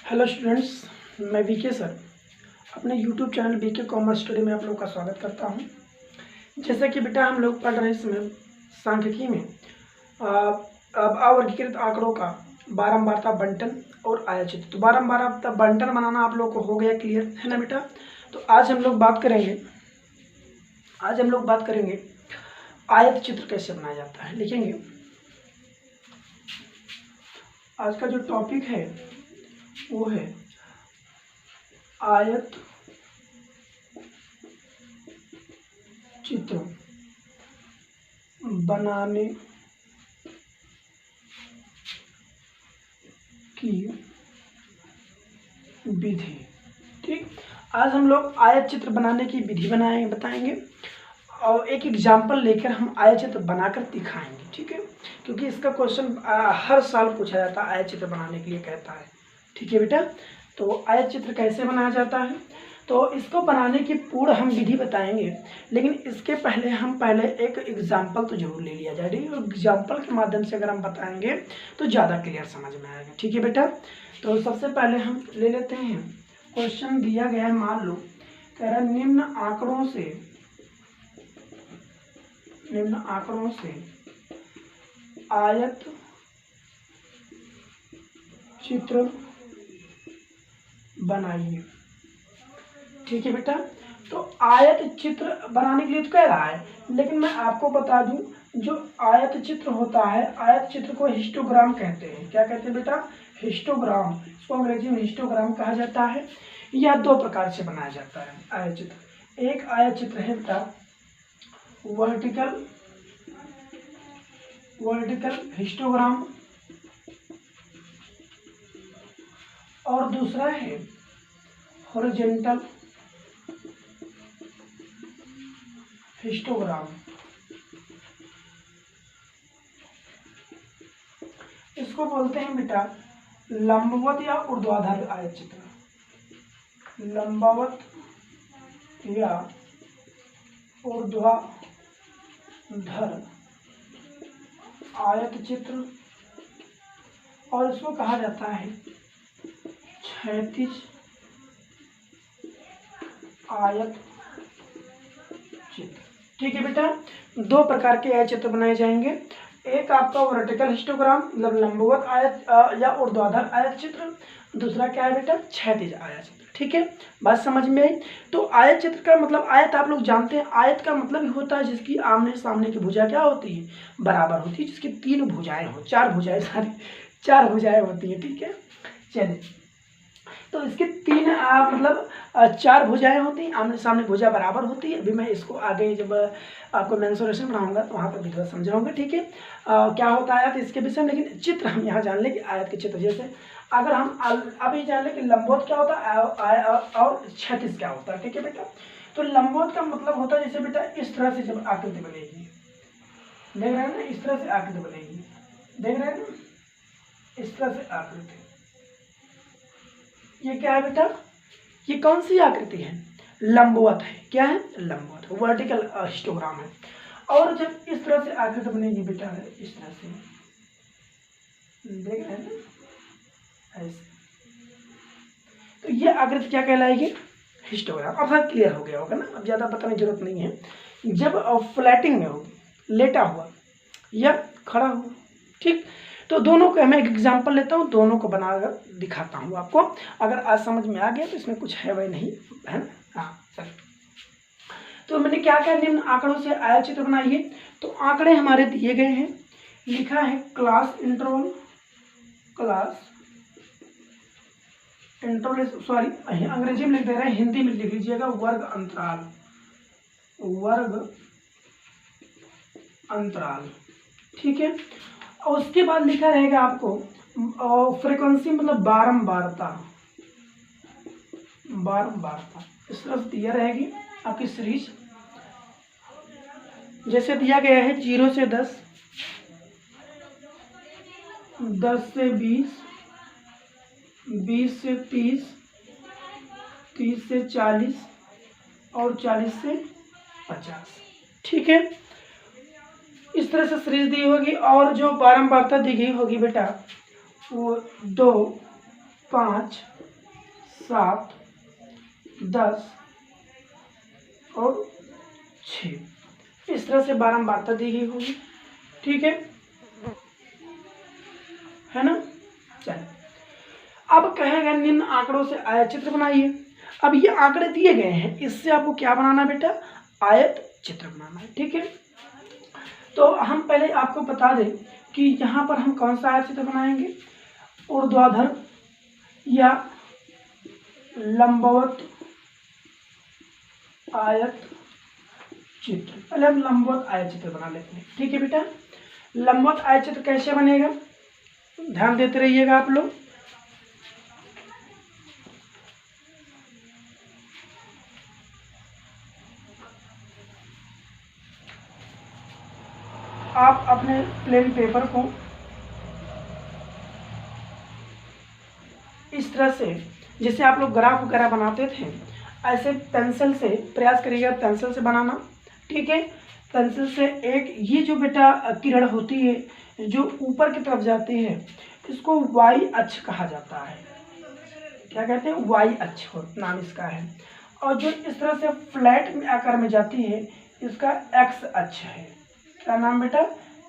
Hello students, मैं VK sir अपने YouTube channel VK commerce study में आप लोग का स्वागत करता हूं। जैसे कि बेटा हम लोग पढ़ रहे हैं इसमें सांख्यिकी में अब अवर्गीकृत आंकड़ों का बारंबारता बंटन और आयाचित्र। तो बारंबारता बंटन बनाना आप लोग को हो गया क्लियर है ना बेटा। तो आज हम लोग बात करेंगे आयत चित्र कैसे बनाया जाता है। लिखेंगे आज का जो टॉपिक है वो है आयत चित्र बनाने की विधि। ठीक, आज हम लोग आयत चित्र बनाने की विधि बताएंगे और एक एग्जाम्पल लेकर हम आयत चित्र बनाकर दिखाएंगे। ठीक है, क्योंकि इसका क्वेश्चन हर साल पूछा जाता है, आयत चित्र बनाने के लिए कहता है। ठीक है बेटा, तो आयत चित्र कैसे बनाया जाता है तो इसको बनाने की पूर्ण हम विधि बताएंगे, लेकिन इसके पहले हम एक एग्जाम्पल तो जरूर ले लिया जाए। और एग्जाम्पल के माध्यम से अगर हम बताएंगे तो ज़्यादा क्लियर समझ में आएगा। ठीक है बेटा, तो सबसे पहले हम ले लेते हैं, क्वेश्चन दिया गया है, मान लो कह रहा है निम्न आंकड़ों से आयत चित्र बनाइए। ठीक है बेटा, तो आयत चित्र बनाने के लिए तो कह रहा है, लेकिन मैं आपको बता दूं जो आयत चित्र होता है, आयत चित्र को हिस्टोग्राम कहते हैं। क्या कहते हैं बेटा? हिस्टोग्राम। इसको अंग्रेजी में हिस्टोग्राम कहा जाता है। यह दो प्रकार से बनाया जाता है आयत चित्र। एक आयत चित्र है बेटा वर्टिकल हिस्टोग्राम, और दूसरा है हॉरिजॉन्टल हिस्टोग्राम। इसको बोलते हैं बेटा लंबवत या ऊर्ध्वाधर आयत चित्र। लंबवत या ऊर्ध्वाधर आयत चित्र, और इसको कहा जाता है क्षैतिज आयत चित्र। ठीक है बेटा, दो प्रकार के आयत चित्र बनाए जाएंगे। एक आपका वर्टिकल हिस्टोग्राम मतलब लंबवत आयत या ऊर्ध्वाधर आयत चित्र, दूसरा क्या है बेटा? क्षैतिज आयत चित्र। ठीक है, बात समझ में आई। तो आयत चित्र का मतलब, आयत आप लोग जानते हैं, आयत का मतलब ही होता है जिसकी आमने सामने की भुजा क्या होती है? बराबर होती है, जिसकी चार भुजाएं होती है। ठीक है, चलिए, तो इसके तीन चार भुजाएं होती हैं, आमने सामने भुजा बराबर होती है। अभी मैं इसको आगे जब आपको मेंसुरेशन बनाऊंगा तो वहाँ पर भी थोड़ा समझाऊंगा। ठीक है, क्या होता है आयत इसके विषय में, लेकिन चित्र हम यहाँ जान लें कि आयत के चित्र, जैसे अगर हम अभी जान लें कि लंबवत क्या होता है और क्षैतिज क्या होता है। ठीक है बेटा, तो लंबवत का मतलब होता है जैसे बेटा इस तरह से जब आकृति बनेगी, देख रहे हैं ना, इस तरह से आकृति बनेगी, देख रहे हैं ना, इस तरह से आकृति। ये क्या है बेटा? ये कौन सी आकृति है? लंबवत है। क्या है? लंबवत, वर्टिकल हिस्टोग्राम है। और जब इस तरह से आकृति बनेगी बेटा, इस तरह से, देख रहे हैं ना, ऐसे, तो ये आकृति क्या कहलाएगी? हिस्टोग्राम। अब सब क्लियर हो गया होगा ना, अब ज्यादा बताने की जरूरत नहीं है। जब फ्लैटिंग में होगी, लेटा हुआ या खड़ा हुआ, ठीक, तो दोनों को मैं एक एग्जांपल लेता हूँ, दोनों को बनाकर दिखाता हूँ आपको। अगर आज समझ में आ गया तो इसमें कुछ है वही नहीं है ना। हाँ चल, तो मैंने क्या क्या निम्न आंकड़ों से आयत चित्र बनाइए। तो आंकड़े हमारे दिए गए हैं, लिखा है क्लास इंटरवल, सॉरी अंग्रेजी में लिख दे रहे हैं, हिंदी में लिख लीजिएगा वर्ग अंतराल। ठीक है, और उसके बाद लिखा रहेगा आपको फ्रीक्वेंसी मतलब बारंबारता। इस तरफ दिया रहेगी आपकी सीरीज, जैसे दिया गया है 0 से 10, 10 से 20, 20 से 30, 30 से 40 और 40 से 50। ठीक है, इस तरह से सीरीज दी होगी, और जो बारंबारता दी गई होगी बेटा वो 2, 5, 7, 10 और 6 इस तरह से बारंबारता दी गई होगी। ठीक है ना। चलिए अब कहेगा निम्न आंकड़ों से आयत चित्र बनाइए। अब ये आंकड़े दिए गए हैं, इससे आपको क्या बनाना है बेटा, आयत चित्र बनाना है। ठीक है, तो हम पहले आपको बता दें कि यहाँ पर हम कौन सा आयत चित्र बनाएंगे, ऊर्ध्वाधर या लंबवत आयत चित्र। पहले हम लंबवत आयत चित्र बना लेते हैं। ठीक है बेटा, लंबवत आयत चित्र कैसे बनेगा, ध्यान देते रहिएगा आप लोग। आप अपने प्लेन पेपर को इस तरह से, जैसे आप लोग ग्राफ वगैरह बनाते थे, ऐसे पेंसिल से प्रयास करिएगा, पेंसिल से बनाना। ठीक है, पेंसिल से एक ये जो बेटा किरण होती है जो ऊपर की तरफ जाती है, इसको वाई अक्ष कहा जाता है। क्या कहते हैं, वाई अक्ष नाम इसका है। और जो इस तरह से फ्लैट में आकार में जाती है, इसका एक्स अक्ष है। क्या नाम बेटा,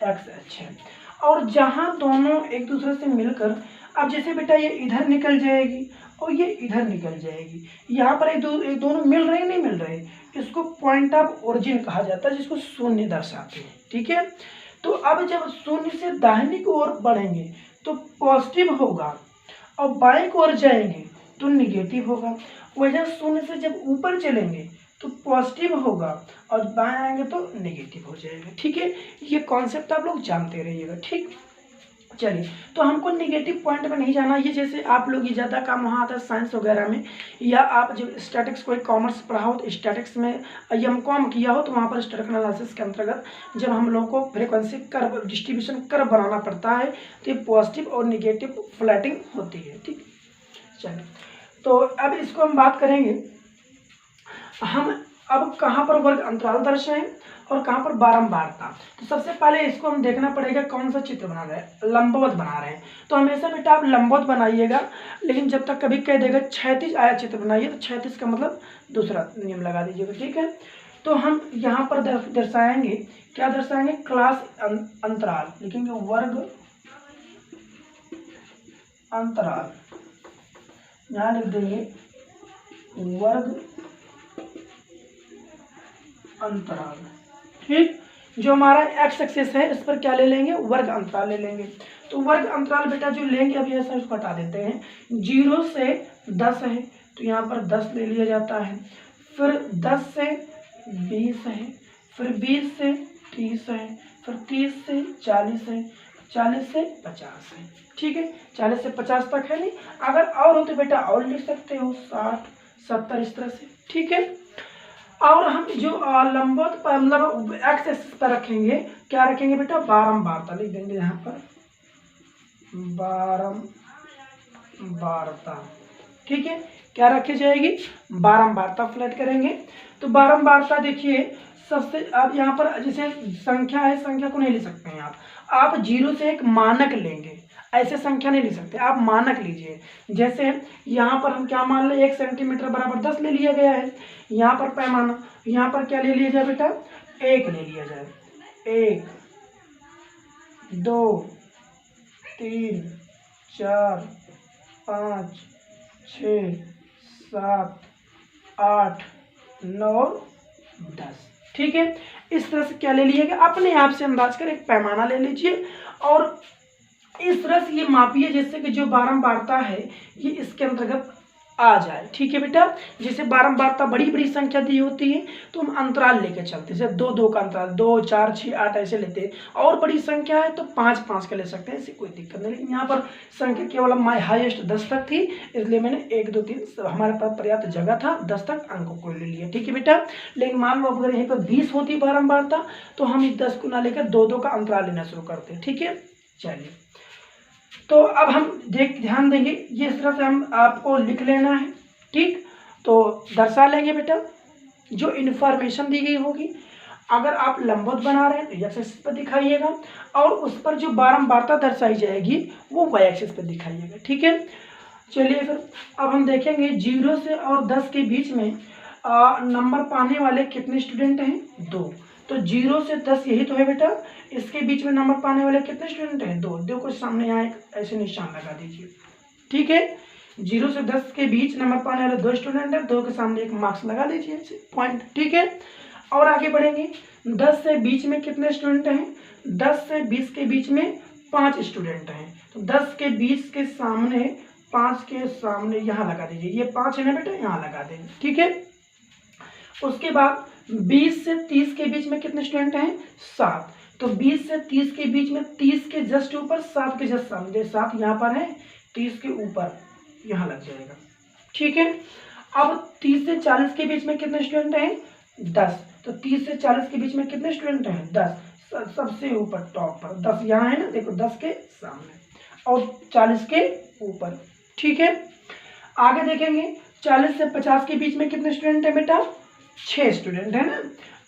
एक्स अक्ष है। और जहाँ दोनों एक दूसरे से मिलकर, अब जैसे बेटा ये इधर निकल जाएगी और ये इधर निकल जाएगी, यहाँ पर एक दोनों मिल रहे नहीं मिल रहे, इसको पॉइंट ऑफ ओरिजिन कहा जाता है, जिसको शून्य दर्शाते हैं। ठीक है, तो अब जब शून्य से दाहिनी की ओर बढ़ेंगे तो पॉजिटिव होगा और बाएं की ओर जाएंगे तो निगेटिव होगा। वजह शून्य से जब ऊपर चलेंगे तो पॉजिटिव होगा और बाएं आएंगे तो नेगेटिव हो जाएगा। ठीक है, ये कॉन्सेप्ट आप लोग जानते रहिएगा। ठीक, चलिए, तो हमको नेगेटिव पॉइंट में नहीं जाना। ये जैसे आप लोग ये ज़्यादा काम वहाँ आता है साइंस वगैरह में, या आप जब स्टैटिक्स कोई कॉमर्स पढ़ा हो तो स्टैटिक्स में एम.कॉम किया हो तो वहाँ पर स्टैटिस्टिकल एनालिसिस के अंतर्गत जब हम लोग को फ्रीक्वेंसी कर्व, डिस्ट्रीब्यूशन कर्व बनाना पड़ता है तो ये पॉजिटिव और निगेटिव फ्लैटिंग होती है। ठीक, चलिए, तो अब इसको हम बात करेंगे, हम अब कहाँ पर वर्ग अंतराल दर्शाएं और कहाँ पर बारंबारता। तो सबसे पहले इसको हम देखना पड़ेगा कौन सा चित्र बना रहे हैं, लंबवत बना रहे हैं। तो हमेशा बेटा आप लंबवत बनाइएगा, लेकिन जब तक कभी कह देगा क्षैतिज आयत चित्र बनाइए तो क्षैतिज का मतलब दूसरा नियम लगा दीजिएगा। ठीक है, तो हम यहाँ पर दर्शाएंगे, क्या दर्शाएंगे, क्लास अंतराल लिखेंगे, वर्ग अंतराल, यहाँ लिख देंगे वर्ग अंतराल। ठीक, जो हमारा एक्स एक्सिस है इस पर क्या ले लेंगे, वर्ग अंतराल ले लेंगे। तो वर्ग अंतराल बेटा जो लेंगे, अभी ऐसा इसको हटा देते हैं, 0 से 10 है तो यहाँ पर 10 ले लिया जाता है, फिर 10 से 20 है, फिर 20 से 30 है, फिर 30 से 40 है, 40 से 50 है। ठीक है, 40 से 50 तक है। नहीं, अगर और हो तो बेटा और लिख सकते हो, 60, 70 इस तरह से। ठीक है, और हम जो लंबवत मतलब एक्स एक्सिस पर रखेंगे, क्या रखेंगे बेटा, बारंबारता लिख देंगे यहाँ पर, बारंबारता। ठीक है, क्या रखी जाएगी, बारंबारता फ्लैट करेंगे। तो बारंबारता देखिए, सबसे अब यहाँ पर जैसे संख्या है, संख्या को नहीं ले सकते हैं आप 0 से एक मानक लेंगे, ऐसे संख्या नहीं ले सकते, आप मानक लीजिए। जैसे यहाँ पर हम क्या मान लें, 1 सेंटीमीटर बराबर 10 ले लिया गया है। यहाँ पर पैमाना, यहाँ पर क्या ले लिया जाए बेटा, 1 ले लिया जाए, 1, 2, 3, 4, 5, 6, 7, 8, 9, 10। ठीक है, इस तरह से क्या ले लिएगा, अपने आप से अंदाज कर एक पैमाना ले लीजिए और इस तरह से ये मापिए जिससे कि जो बारंबारता है ये इसके अंतर्गत आ जाए। ठीक है बेटा, जैसे बारंबारता बड़ी बड़ी संख्या दी होती है तो हम अंतराल लेके चलते हैं, जैसे 2-2 का अंतराल, 2, 4, 6, 8 ऐसे लेते हैं। और बड़ी संख्या है तो 5-5 का ले सकते हैं, इससे कोई दिक्कत नहीं। लेकिन यहाँ पर संख्या केवल माई हाईएस्ट 10 तक थी, इसलिए मैंने 1, 2, 3 हमारे पास पर्याप्त जगह था, 10 तक अंकों को ले लिया। ठीक है बेटा, लेकिन मान लो अगर यहीं पर 20 होती बारंबारता तो हम 10 को ना लेकर 2-2 का अंतराल लेना शुरू करते हैं। ठीक है, चलिए, तो अब हम ध्यान देंगे, ये इस तरह से हम आपको लिख लेना है। ठीक, तो दर्शा लेंगे बेटा जो इन्फॉर्मेशन दी गई होगी। अगर आप लंबवत बना रहे हैं तो एक्स एक्सिस पर दिखाइएगा और उस पर जो बारंबारता दर्शाई जाएगी वो वाई एक्सिस पर दिखाइएगा। ठीक है, चलिए फिर अब हम देखेंगे 0 से और 10 के बीच में नंबर पाने वाले कितने स्टूडेंट हैं? 2। तो 0 से 10 यही तो है बेटा, इसके बीच में नंबर पाने वाले कितने स्टूडेंट हैं? 2। देखो सामने यहाँ एक ऐसे निशान लगा दीजिए, ठीक है। 0 से 10 के बीच नंबर पाने वाले 2 स्टूडेंट हैं, 2 के सामने एक मार्क्स लगा दीजिए पॉइंट, ठीक है। और आगे बढ़ेंगे, 10 से 20 में कितने स्टूडेंट हैं? 10 से 20 के बीच में 5 स्टूडेंट हैं। तो 10 के 20 के सामने 5 के सामने यहाँ लगा दीजिए, ये 5 है ना बेटा, यहाँ लगा देंगे, ठीक है। उसके बाद 20 से 30 के बीच में कितने स्टूडेंट हैं? 7। तो 20 से 30 के बीच में 30 के जस्ट ऊपर 7 के जस्ट सामने 7 यहाँ पर है, 30 के ऊपर यहाँ लग जाएगा, ठीक है। अब 30 से 40 के बीच में कितने स्टूडेंट हैं? 10। तो 30 से 40 के बीच में कितने स्टूडेंट हैं? 10। सबसे ऊपर टॉप पर 10 यहाँ है ना, देखो 10 के सामने और 40 के ऊपर, ठीक है। आगे देखेंगे 40 से 50 के बीच में कितने स्टूडेंट हैं बेटा? 6 स्टूडेंट है ना।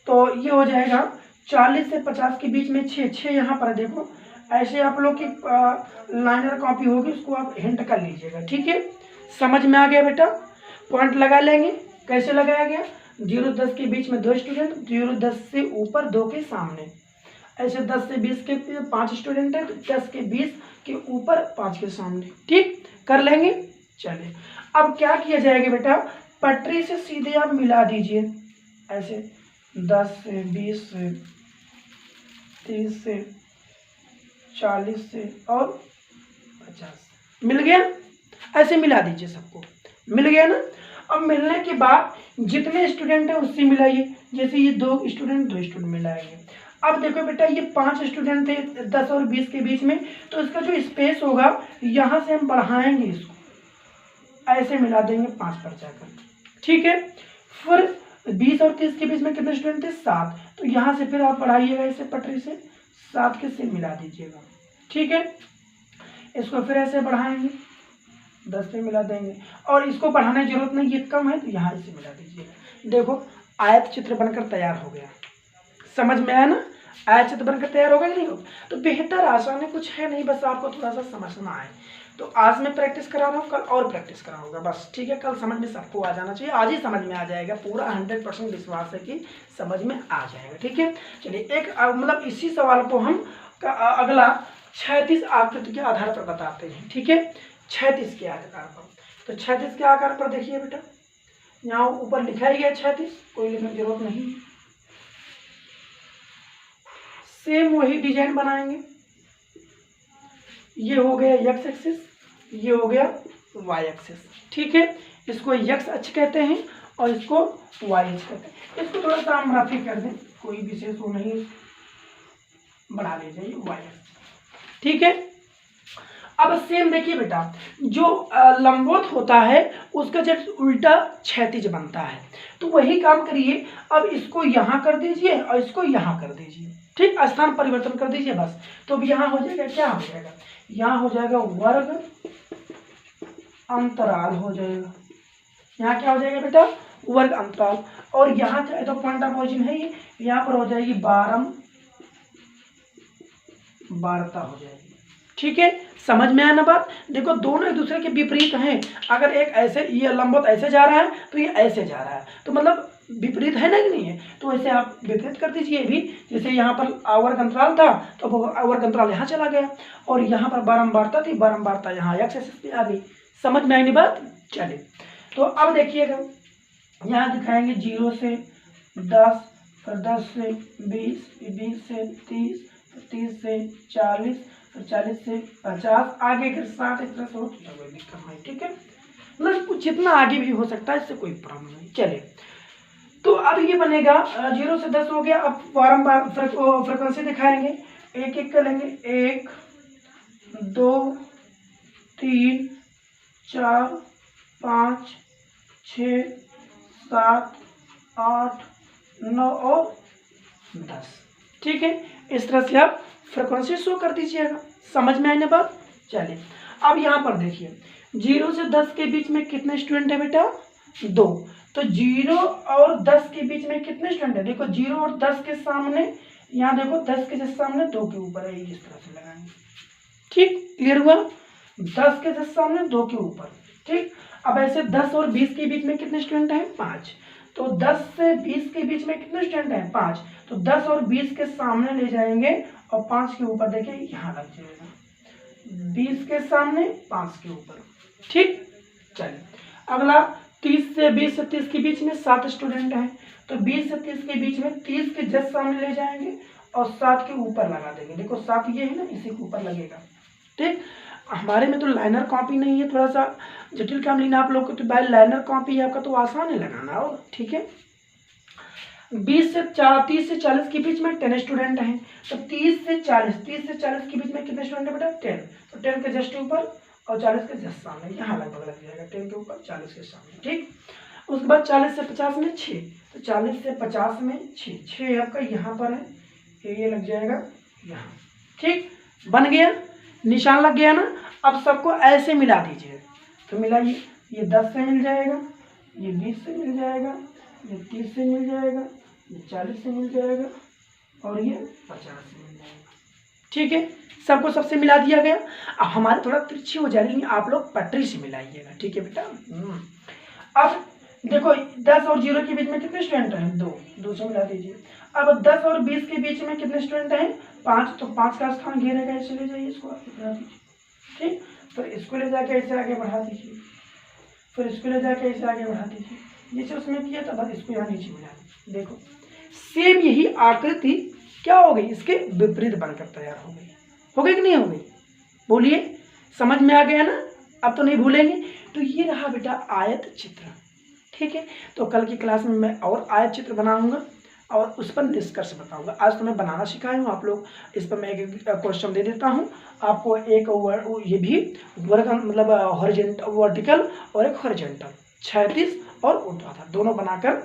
तो ये हो जाएगा 40 से 50 के बीच में 6 यहाँ पर देखो, ऐसे आप लोग की लाइनर कॉपी होगी, उसको आप हिंट कर लीजिएगा, ठीक है। समझ में आ गया बेटा? पॉइंट लगा लेंगे, कैसे लगाया गया? 0-10 के बीच में 2 स्टूडेंट, 0-10 से ऊपर 2 के सामने, ऐसे 10 से 20 के 5 स्टूडेंट है, तो 10 के 20 के ऊपर 5 के सामने, ठीक कर लेंगे। चलिए अब क्या किया जाएगा बेटा, पटरी से सीधे आप मिला दीजिए, ऐसे 10 से 20 से 30 से 40 से और 50 मिल गया, ऐसे मिला दीजिए, सबको मिल गया ना। अब मिलने के बाद जितने स्टूडेंट हैं उससे मिलाइए, जैसे ये 2 स्टूडेंट मिलाएंगे। अब देखो बेटा ये 5 स्टूडेंट थे 10 और 20 के बीच में, तो इसका जो स्पेस होगा यहाँ से हम बढ़ाएंगे, इसको ऐसे मिला देंगे 5 पर जाकर, ठीक है। फिर 20 और 30 के बीच में कितने स्टूडेंट थे? 7। तो यहाँ से फिर आप बढ़ाइएगा इसे पटरी से 7 के से मिला दीजिएगा, ठीक है। इसको फिर ऐसे बढ़ाएंगे 10 पे मिला देंगे, और इसको बढ़ाने की जरूरत नहीं, ये कम है तो यहाँ इसे मिला दीजिएगा। देखो आयत चित्र बनकर तैयार हो गया, समझ में आया ना? आयत चित्र बनकर तैयार होगा कि नहीं होगा? तो बेहतर आसान है, कुछ है नहीं, बस आपको थोड़ा सा समझना है। तो आज मैं प्रैक्टिस करा रहा हूँ, कल और प्रैक्टिस कराऊंगा, बस ठीक है। कल समझ में सबको आ जाना चाहिए, आज ही समझ में आ जाएगा, पूरा 100% विश्वास है कि समझ में आ जाएगा, ठीक है। चलिए एक मतलब इसी सवाल को हम अगला 36 आकृति के आधार पर बताते हैं, ठीक है। 36 के आधार पर, तो 36 के आकार पर देखिए बेटा, यहाँ ऊपर लिखा ही गया 36, कोई लिखने की जरूरत नहीं। सेम वही डिजाइन बनाएंगे, ये हो गया एक्स एक्सिस, ये हो गया वाई एक्सिस, ठीक है। इसको एक्स अक्ष कहते हैं और इसको वाई अक्ष कहते हैं। इसको थोड़ा सा हम रफी कर दें, कोई विशेष वो नहीं, बढ़ा लीजिए वाई अक्ष, ठीक है। अब सेम देखिए बेटा, जो लंबवत होता है उसका जब उल्टा क्षैतिज बनता है, तो वही काम करिए। अब इसको यहाँ कर दीजिए और इसको यहाँ कर दीजिए, ठीक, स्थान परिवर्तन कर दीजिए बस। तो अब यहाँ हो जाएगा, क्या हो जाएगा, यहाँ हो जाएगा वर्ग अंतराल हो जाएगा। यहाँ क्या हो जाएगा बेटा, वर्ग अंतराल। और यहाँ चाहे तो पॉइंट ऑफ ओरिजिन है ये, यहाँ पर हो जाएगी बारता हो जाएगी, ठीक है। समझ में आया ना बात? देखो दोनों एक दूसरे के विपरीत हैं, अगर एक ऐसे ये लंबवत ऐसे जा रहा है तो ये ऐसे जा रहा है, तो मतलब विपरीत है ना कि नहीं है, तो ऐसे आप विपरीत कर दीजिए भी। जैसे यहाँ पर वर्ग अंतराल था तो वर्ग अंतराल यहाँ चला गया, और यहाँ पर बारंबारता थी, बारंबारता यहाँ एक्स एक्सिस पे आ गई। समझ में आएगी बात? चलिए तो अब देखिएगा, यहाँ दिखाएंगे 0 से 10, फिर 10 से 20, 20 से 30, 30 से 40, फिर 40 से 50, आगे के 60, इस तरह से हो, कोई दिक्कत नहीं, ठीक है। मतलब जितना आगे भी हो सकता है, इससे कोई प्रॉब्लम नहीं। चलिए तो अब ये बनेगा 0 से 10 हो गया। अब बारंबार फ्रिक्वेंसी दिखाएंगे, एक एक करेंगे, 1 2 3 4 5 6 7 8 9 और 10, ठीक है। इस तरह से आप फ्रिक्वेंसी शो कर दीजिएगा। समझ में आने बात? चलिए अब यहाँ पर देखिए, 0 से 10 के बीच में कितने स्टूडेंट है बेटा? 2। तो 0 और 10 के बीच में कितने स्टूडेंट है? देखो 0 और 10 के सामने, यहाँ देखो 10 के जस्ट सामने 2 के ऊपर है, इस तरह से लगाएंगे, ठीक, क्लियर हुआ? 10 के जस्ट सामने 2 के ऊपर, ठीक। अब ऐसे 10 और 20 के बीच में कितने स्टूडेंट हैं? 5। तो 10 से 20 के बीच में कितने स्टूडेंट हैं? 5। तो 10 और 20 के सामने ले जाएंगे और 5 के ऊपर देखिए यहाँ लग जाएगा। 20 के सामने 5 के ऊपर, ठीक। चलिए अगला 30 से 20 से 30 के बीच में 7 स्टूडेंट हैं। तो 20 से 30 के बीच में 30 के जस्ट सामने ले जाएंगे और 7 के ऊपर लगा देंगे। देखो 7 ये है ना, इसी के ऊपर लगेगा, ठीक। हमारे में तो लाइनर कॉपी नहीं है, थोड़ा सा जटिल काम लेना आप लोग को, तो भाई लाइनर कॉपी है आपका तो आसान है लगाना होगा, ठीक है। 30 से 40 के बीच में 10 स्टूडेंट हैं। तो 30 से 40 के बीच में कितने स्टूडेंट है बेटा? 10। तो 10 के जस्ट ऊपर और 40 के जस्ट सामने, यहाँ लगभग लग जाएगा 10 के ऊपर 40 के सामने, ठीक। उसके बाद 40 से 50 में 6। तो 40 से 50 में 6 आपका यहाँ पर है, ये लग जाएगा यहाँ, ठीक। बन गया, निशान लग गया ना। अब सबको ऐसे मिला दीजिए। तो मिलाइए, ये 10 से मिल जाएगा, ये 20 से मिल जाएगा, ये 30 से मिल जाएगा, ये 40 से मिल जाएगा और ये 50 से मिल जाएगा, ठीक है। सबको सबसे मिला दिया गया। अब हमारे थोड़ा तिरछी हो जाएगी, आप लोग पटरी से मिलाइएगा, ठीक है बेटा। अब देखो 10 और 0 के बीच में कितने स्टूडेंट हैं? 2 से मिला दीजिए। अब 10 और 20 के बीच में कितने स्टूडेंट हैं? 5। तो 5 का स्थान घेरेगा, ऐसे ले जाइए, इसको आगे बढ़ा दीजिए, ठीक। फिर इसको ले जाके ऐसे आगे बढ़ा दीजिए, फिर इसको ले जाके ऐसे आगे बढ़ा दीजिए, जैसे उसमें किया था बस इसको यहाँ नीचे मिला दीजिए। देखो सेम यही आकृति क्या हो गई? इसके विपरीत बनकर तैयार हो गई कि नहीं हो गई? बोलिए, समझ में आ गया ना? अब तो नहीं भूलेंगे। तो ये रहा बेटा आयत चित्र, ठीक है। तो कल की क्लास में मैं और आयत चित्र बनाऊंगा और उस पर निष्कर्ष बताऊंगा। आज तो मैं बनाना सिखाया हूँ, आप लोग इस पर मैं एक क्वेश्चन दे देता हूँ आपको। एक ये भी वर्ग मतलब वर्टिकल और एक हॉरिजॉन्टल, क्षैतिज और ऊर्ध्वाधर दोनों बनाकर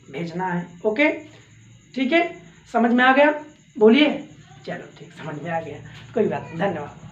भेजना है। ओके, ठीक है, समझ में आ गया? बोलिए। चलो ठीक, समझ में आ गया, कोई बात नहीं, धन्यवाद।